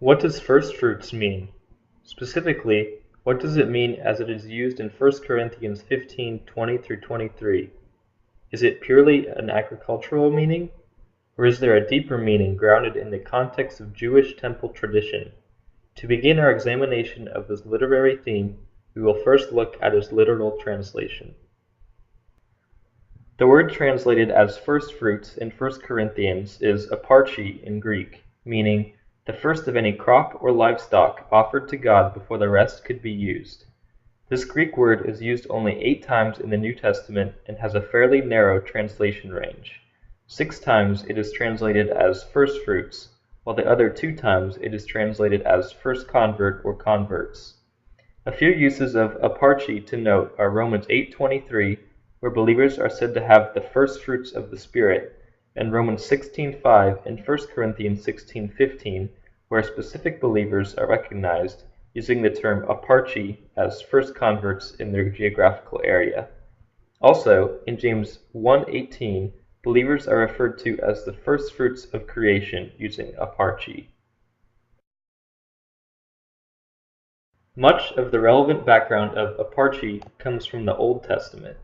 What does firstfruits mean? Specifically, what does it mean as it is used in 1 Corinthians 15:20-23? Is it purely an agricultural meaning? Or is there a deeper meaning grounded in the context of Jewish temple tradition? To begin our examination of this literary theme, we will first look at its literal translation. The word translated as firstfruits in 1 Corinthians is aparchi in Greek, meaning the first of any crop or livestock offered to God before the rest could be used. This Greek word is used only 8 times in the New Testament and has a fairly narrow translation range. 6 times it is translated as firstfruits, while the other 2 times it is translated as first convert or converts. A few uses of aparchi to note are Romans 8:23, where believers are said to have the first fruits of the Spirit, and Romans 16:5 and 1 Corinthians 16:15, where specific believers are recognized using the term aparchi as first converts in their geographical area. Also, in James 1:18, believers are referred to as the first fruits of creation using aparchi. Much of the relevant background of aparchi comes from the Old Testament.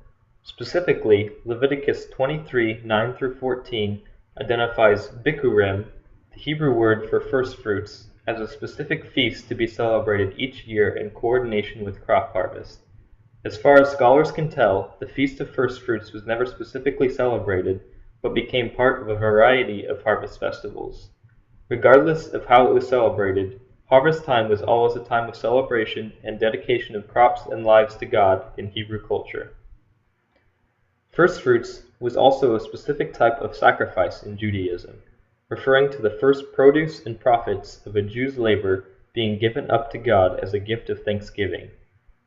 Specifically, Leviticus 23:9-14 identifies Bikurim, the Hebrew word for firstfruits, as a specific feast to be celebrated each year in coordination with crop harvest. As far as scholars can tell, the Feast of Firstfruits was never specifically celebrated, but became part of a variety of harvest festivals. Regardless of how it was celebrated, harvest time was always a time of celebration and dedication of crops and lives to God in Hebrew culture. Firstfruits was also a specific type of sacrifice in Judaism, referring to the first produce and profits of a Jew's labor being given up to God as a gift of thanksgiving.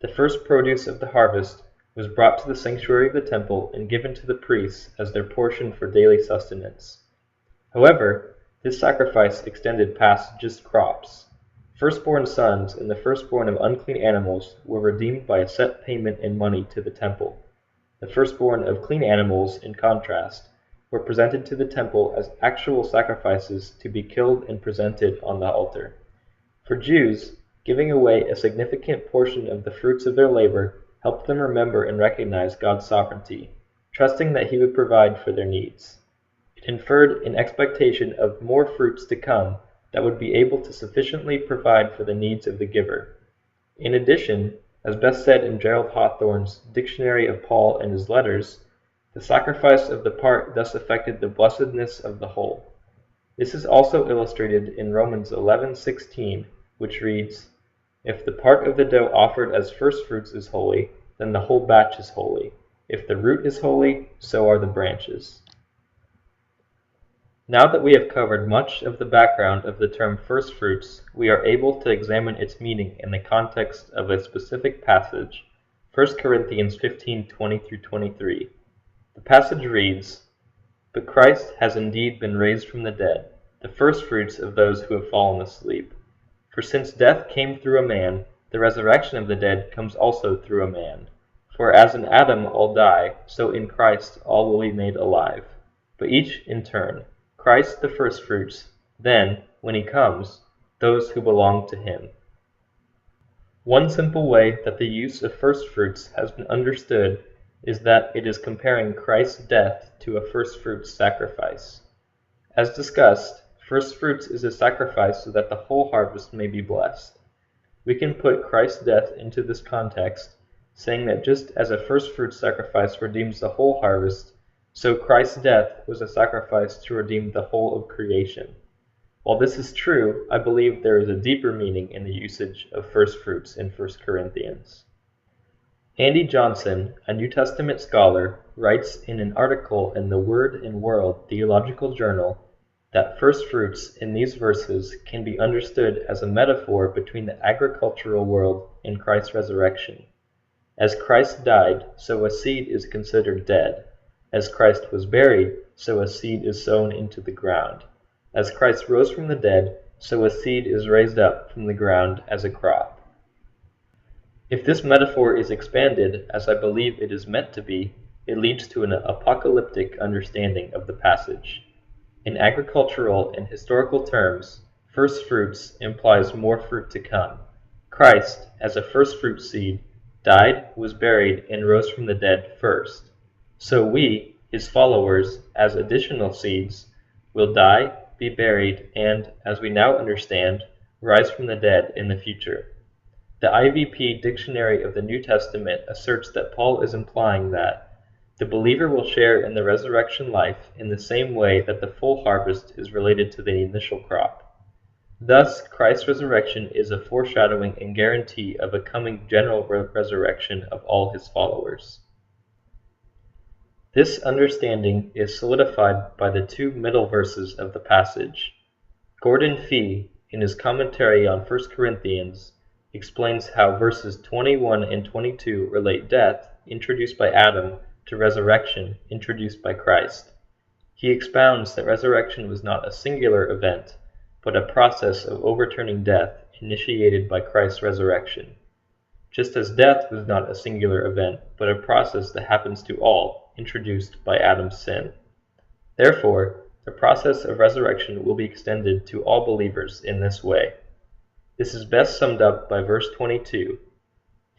The first produce of the harvest was brought to the sanctuary of the temple and given to the priests as their portion for daily sustenance. However, this sacrifice extended past just crops. Firstborn sons and the firstborn of unclean animals were redeemed by a set payment in money to the temple. The firstborn of clean animals, in contrast, were presented to the temple as actual sacrifices to be killed and presented on the altar. For Jews, giving away a significant portion of the fruits of their labor helped them remember and recognize God's sovereignty, trusting that He would provide for their needs. It inferred an expectation of more fruits to come that would be able to sufficiently provide for the needs of the giver. In addition, as best said in Gerald Hawthorne's Dictionary of Paul and His Letters, the sacrifice of the part thus affected the blessedness of the whole. This is also illustrated in Romans 11:16, which reads, "If the part of the dough offered as firstfruits is holy, then the whole batch is holy. If the root is holy, so are the branches." Now that we have covered much of the background of the term firstfruits, we are able to examine its meaning in the context of a specific passage, 1 Corinthians 15:20-23. The passage reads, "But Christ has indeed been raised from the dead, the firstfruits of those who have fallen asleep. For since death came through a man, the resurrection of the dead comes also through a man. For as in Adam all die, so in Christ all will be made alive, but each in turn. Christ the firstfruits, then, when He comes, those who belong to Him." One simple way that the use of firstfruits has been understood is that it is comparing Christ's death to a firstfruits sacrifice. As discussed, firstfruits is a sacrifice so that the whole harvest may be blessed. We can put Christ's death into this context, saying that just as a firstfruits sacrifice redeems the whole harvest, so Christ's death was a sacrifice to redeem the whole of creation. While this is true, I believe there is a deeper meaning in the usage of firstfruits in 1 Corinthians. Andy Johnson, a New Testament scholar, writes in an article in the Word and World Theological Journal that firstfruits in these verses can be understood as a metaphor between the agricultural world and Christ's resurrection. As Christ died, so a seed is considered dead. As Christ was buried, so a seed is sown into the ground. As Christ rose from the dead, so a seed is raised up from the ground as a crop. If this metaphor is expanded, as I believe it is meant to be, it leads to an apocalyptic understanding of the passage. In agricultural and historical terms, Firstfruits implies more fruit to come. Christ, as a firstfruit seed, died, was buried, and rose from the dead first. So we, his followers, as additional seeds, will die, be buried, and, as we now understand, rise from the dead in the future. The IVP Dictionary of the New Testament asserts that Paul is implying that the believer will share in the resurrection life in the same way that the full harvest is related to the initial crop. Thus, Christ's resurrection is a foreshadowing and guarantee of a coming general resurrection of all his followers. This understanding is solidified by the two middle verses of the passage. Gordon Fee, in his commentary on 1 Corinthians, explains how verses 21 and 22 relate death, introduced by Adam, to resurrection, introduced by Christ. He expounds that resurrection was not a singular event, but a process of overturning death initiated by Christ's resurrection. Just as death was not a singular event, but a process that happens to all, introduced by Adam's sin. Therefore, the process of resurrection will be extended to all believers in this way. This is best summed up by verse 22.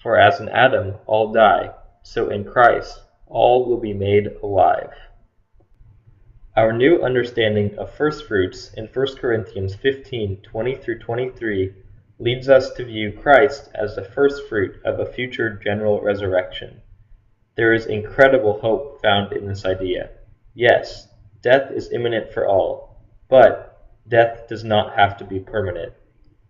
For as in Adam all die, so in Christ all will be made alive. Our new understanding of firstfruits in 1 Corinthians 15:20-23 leads us to view Christ as the firstfruit of a future general resurrection. There is incredible hope found in this idea. Yes, death is imminent for all, but death does not have to be permanent.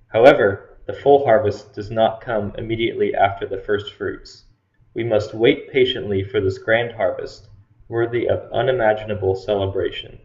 However, the full harvest does not come immediately after the first fruits. We must wait patiently for this grand harvest, worthy of unimaginable celebration.